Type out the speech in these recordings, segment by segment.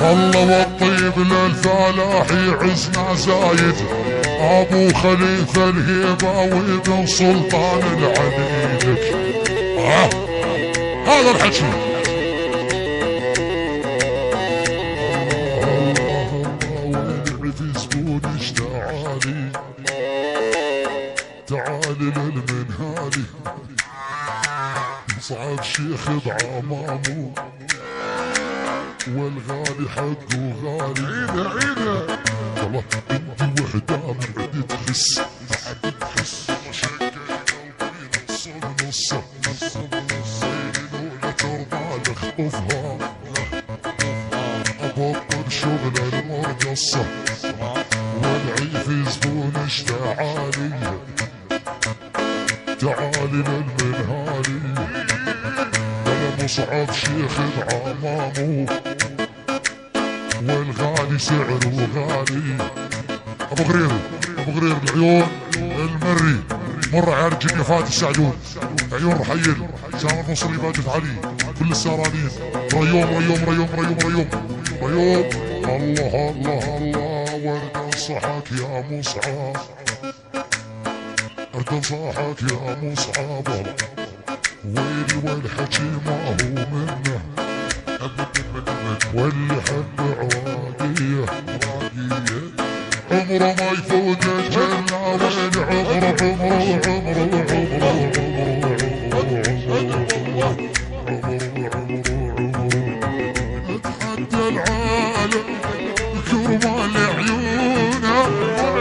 والله والطيب للفلاحي عزنا زايد، ابو خليفه الهيبه وابن سلطان العلي. هذا الحكي. تعالي للمنهالي صعب شيخ بعمامو، والغالي حقه غالي. عيدها عيدها والله انت وحده من عدي تخس، بعد تخس شقي قلبي نص لولا ترضى لخطفها، ابطل شغل المرقصه والعيف زبون اشتعالي. تعالي للمنهالي ولا مصعب شيخ بعمامو، والغالي سعره غالي. ابو غرير ابو غرير العيون المري، مر عارج القفات السعدون، عيون رحيل سامر نصري باجت علي، كل السارانين ريوم ريوم ريوم ريوم ريوم ريوم. الله الله الله ورد انصحك يا مصعب، ورد انصحك يا مصعب، ويلي والحكي ما هو منه، واللي حب عواقيه عمره ما يفوت الجنة، وين عمره اتحدى العالم كرمال عيونه،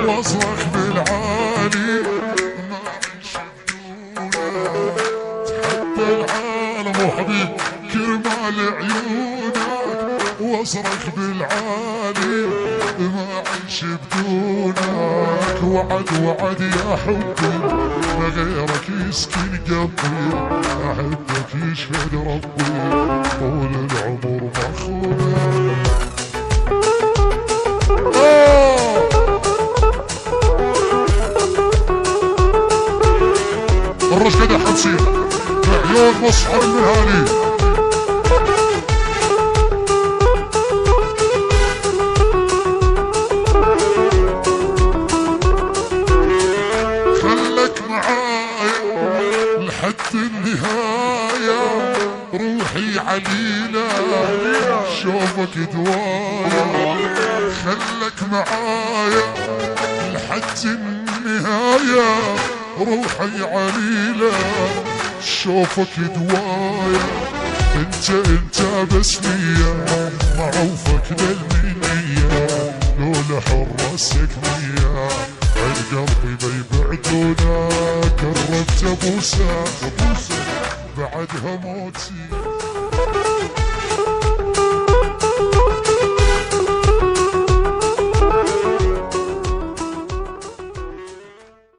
واصرخ بالعالي ما عيش بدونه. اتحدى العالم وحبيب كرمال عيونك، واصرخ بالعالي ما عيش بدونك. وعد وعد يا حبي ما غيرك يسكن قلبي، احبك يشهد ربي طول العمر مخونه. الرشد يا حمصين بعيون مصحر المهالي. لحد النهاية روحي عليلة شوفك دوايا، خلك معايا لحد النهاية روحي عليلة شوفك دوايا. انت بس نية معروفك للمنية، لولا حراسك نية القلبي بيبعدونا. قربت ابوسه بعدها موتي.